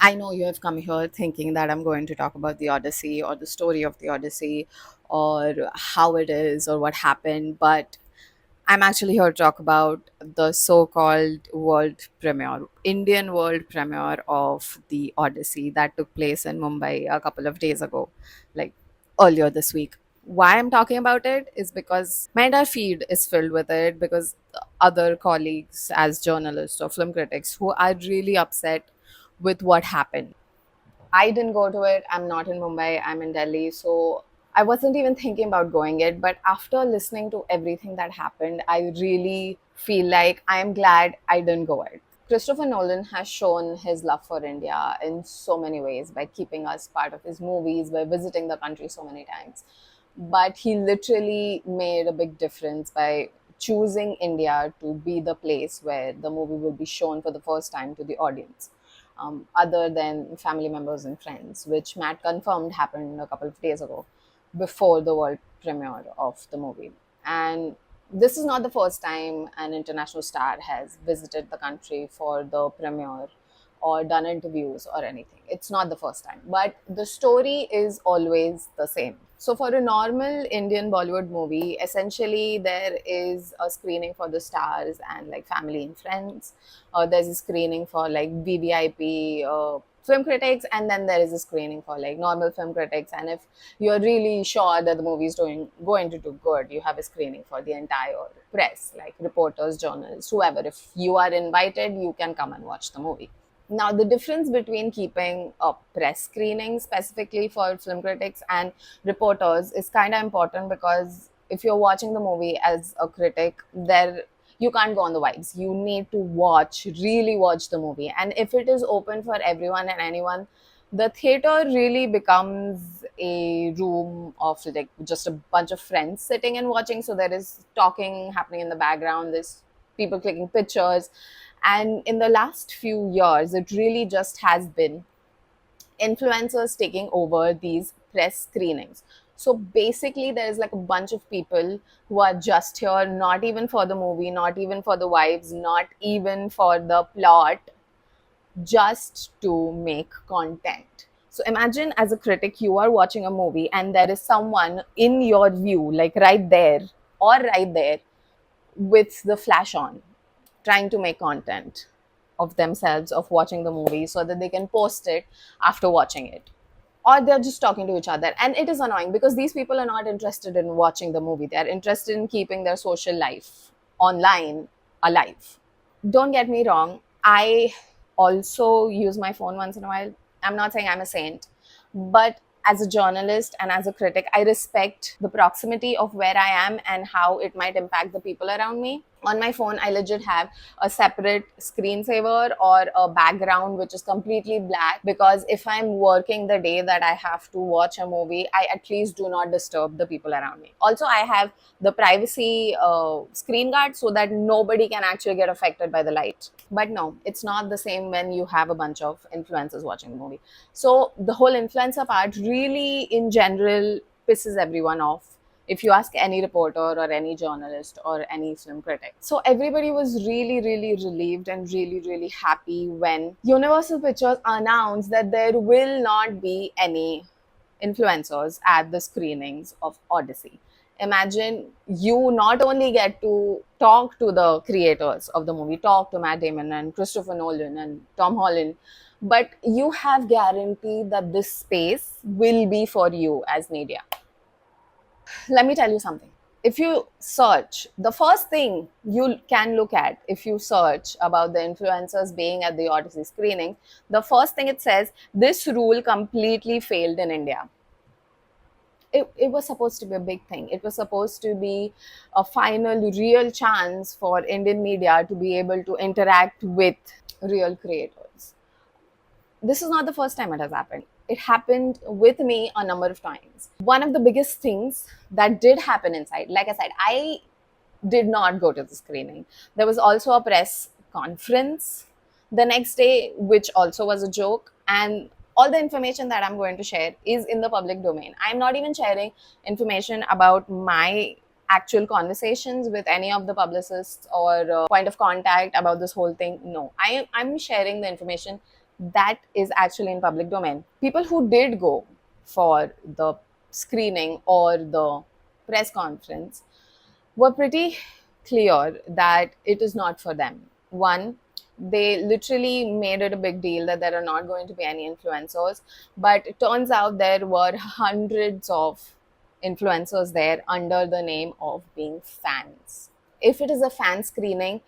I know you have come here thinking that I'm going to talk about the Odyssey or the story of the Odyssey or how it is or what happened, but I'm actually here to talk about the so called world premiere, Indian world premiere of the Odyssey that took place in Mumbai a couple of days ago, like earlier this week. Why I'm talking about it is because my entire feed is filled with it because other colleagues, as journalists or film critics, who are really upset with what happened. I didn't go to it. I'm not in Mumbai. I'm in Delhi. So I wasn't even thinking about going it. But after listening to everything that happened, I really feel like I'm glad I didn't go it. Christopher Nolan has shown his love for India in so many ways by keeping us part of his movies, by visiting the country so many times. But he literally made a big difference by choosing India to be the place where the movie will be shown for the first time to the audience, other than family members and friends, which Matt confirmed happened a couple of days ago before the world premiere of the movie. And this is not the first time an international star has visited the country for the premiere or done interviews or anything. It's not the first time, but the story is always the same. So, for a normal Indian Bollywood movie, essentially there is a screening for the stars and like family and friends. There's a screening for like VVIP film critics, and then there is a screening for like normal film critics. And if you're really sure that the movie is going to do good, you have a screening for the entire press, like reporters, journalists, whoever. If you are invited, you can come and watch the movie. Now, the difference between keeping a press screening specifically for film critics and reporters is kind of important, because if you're watching the movie as a critic, there you can't go on the vibes. You need to really watch the movie. And if it is open for everyone and anyone, the theater really becomes a room of like just a bunch of friends sitting and watching. So there is talking happening in the background, there's people clicking pictures. And in the last few years, it really just has been influencers taking over these press screenings. So basically, there's like a bunch of people who are just here, not even for the movie, not even for the vibes, not even for the plot, just to make content. So imagine, as a critic, you are watching a movie and there is someone in your view, like right there or right there, with the flash on, trying to make content of themselves, of watching the movie, so that they can post it after watching it. Or they're just talking to each other. And it is annoying because these people are not interested in watching the movie, they're interested in keeping their social life online alive. Don't get me wrong, I also use my phone once in a while. I'm not saying I'm a saint, but as a journalist and as a critic, I respect the proximity of where I am and how it might impact the people around me. On my phone, I legit have a separate screensaver or a background which is completely black, because if I'm working the day that I have to watch a movie, I at least do not disturb the people around me. Also, I have the privacy screen guard so that nobody can actually get affected by the light. But no, it's not the same when you have a bunch of influencers watching the movie. So the whole influencer part really, in general, pisses everyone off, if you ask any reporter or any journalist or any film critic. So everybody was really, really relieved and really, really happy when Universal Pictures announced that there will not be any influencers at the screenings of Odyssey. Imagine, you not only get to talk to the creators of the movie, talk to Matt Damon and Christopher Nolan and Tom Holland, but you have guaranteed that this space will be for you as media. Let me tell you something. If you search, the first thing you can look at, if you search about the influencers being at the Odyssey screening, the first thing it says, this rule completely failed in India. It was supposed to be a big thing. It was supposed to be a final real chance for Indian media to be able to interact with real creators. This is not the first time it has happened. It happened with me a number of times. One of the biggest things that did happen inside, like I said, I did not go to the screening. There was also a press conference the next day, which also was a joke. And all the information that I'm going to share is in the public domain. I'm not even sharing information about my actual conversations with any of the publicists or point of contact about this whole thing. No, I'm sharing the information that is actually in public domain. People who did go for the screening or the press conference were pretty clear that it is not for them. One, they literally made it a big deal that there are not going to be any influencers, but it turns out there were hundreds of influencers there under the name of being fans. If it is a fan screening,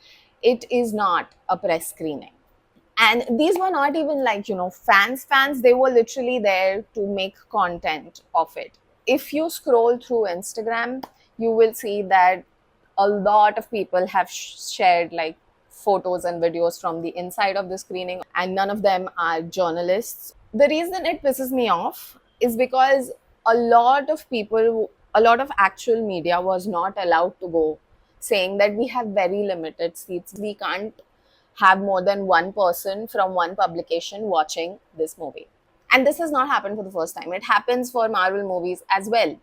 it is not a press screening. And these were not even like, fans, they were literally there to make content of it. If you scroll through Instagram, you will see that a lot of people have shared like photos and videos from the inside of the screening, and none of them are journalists. The reason it pisses me off is because a lot of people, a lot of actual media was not allowed to go, saying that we have very limited seats, we can't have more than one person from one publication watching this movie. And this has not happened for the first time. It happens for Marvel movies as well,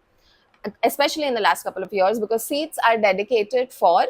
especially in the last couple of years, because seats are dedicated for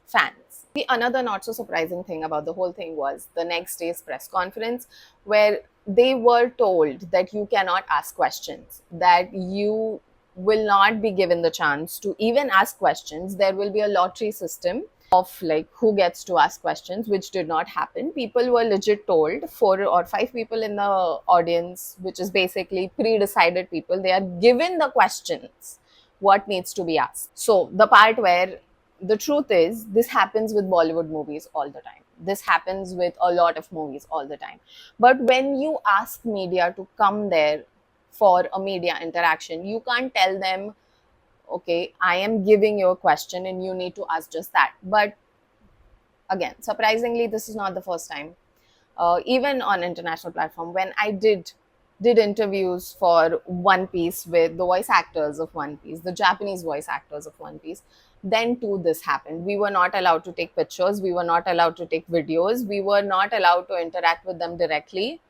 fans. The another not so surprising thing about the whole thing was the next day's press conference, where they were told that you cannot ask questions, that you will not be given the chance to even ask questions. There will be a lottery system of like who gets to ask questions, which did not happen. People were legit told, 4 or 5 people in the audience, which is basically pre-decided people, they are given the questions what needs to be asked. So the part where the truth is, this happens with Bollywood movies all the time. This happens with a lot of movies all the time. But when you ask media to come there for a media interaction, you can't tell them, okay, I am giving you a question and you need to ask just that. But again, surprisingly, this is not the first time. Even on international platform, when I did interviews for One Piece with the voice actors of One Piece, the Japanese voice actors of One Piece, then too this happened. We were not allowed to take pictures, we were not allowed to take videos, we were not allowed to interact with them directly,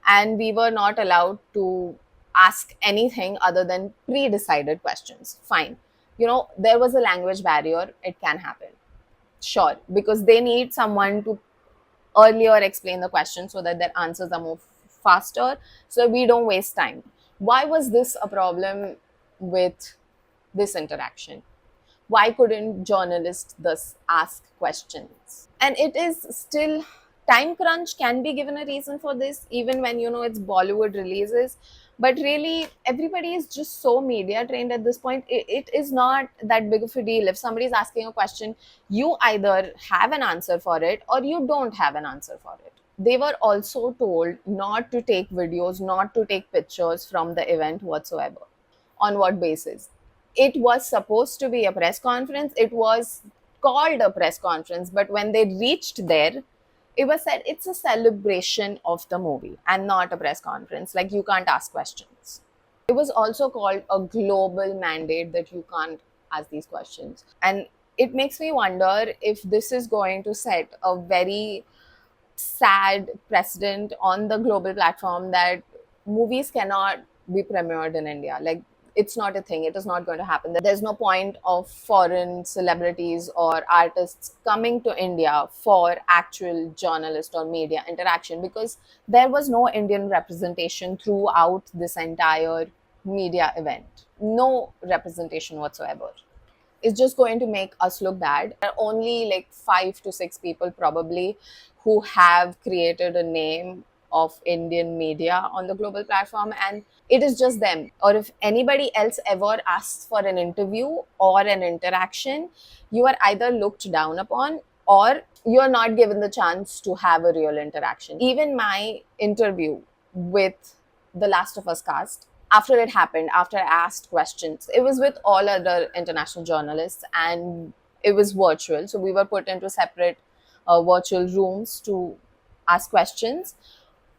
and we were not allowed to ask anything other than pre-decided questions. Fine. There was a language barrier, it can happen. Sure, because they need someone to earlier explain the question so that their answers are more faster, so we don't waste time. Why was this a problem with this interaction? Why couldn't journalists thus ask questions? And it is still, time crunch can be given a reason for this, even when it's Bollywood releases. But really, everybody is just so media trained at this point. It is not that big of a deal. If somebody is asking a question, you either have an answer for it or you don't have an answer for it. They were also told not to take videos, not to take pictures from the event whatsoever. On what basis? It was supposed to be a press conference. It was called a press conference, but when they reached there, it was said it's a celebration of the movie and not a press conference. Like, you can't ask questions. It was also called a global mandate that you can't ask these questions. And it makes me wonder if this is going to set a very sad precedent on the global platform, that movies cannot be premiered in India. Like, it's not a thing. It is not going to happen. There's no point of foreign celebrities or artists coming to India for actual journalist or media interaction, because there was no Indian representation throughout this entire media event. No representation whatsoever. It's just going to make us look bad. There are only like 5 to 6 people probably who have created a name of Indian media on the global platform, and it is just them. Or if anybody else ever asks for an interview or an interaction, you are either looked down upon or you are not given the chance to have a real interaction. Even my interview with the Last of Us cast, after it happened, after I asked questions, it was with all other international journalists and it was virtual. So we were put into separate virtual rooms to ask questions.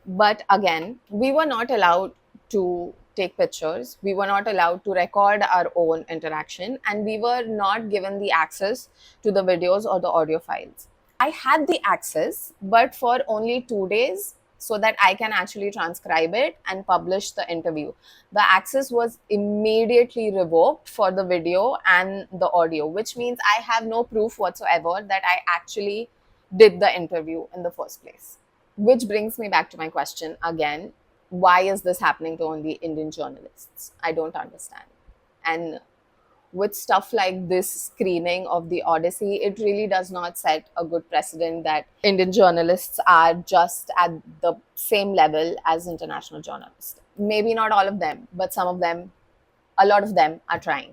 But again, we were not allowed to take pictures. We were not allowed to record our own interaction, and we were not given the access to the videos or the audio files. I had the access, but for only 2 days, so that I can actually transcribe it and publish the interview. The access was immediately revoked for the video and the audio, which means I have no proof whatsoever that I actually did the interview in the first place. Which brings me back to my question again, why is this happening to only Indian journalists? I don't understand. And with stuff like this screening of the Odyssey, it really does not set a good precedent that Indian journalists are just at the same level as international journalists. Maybe not all of them, but some of them, a lot of them are trying.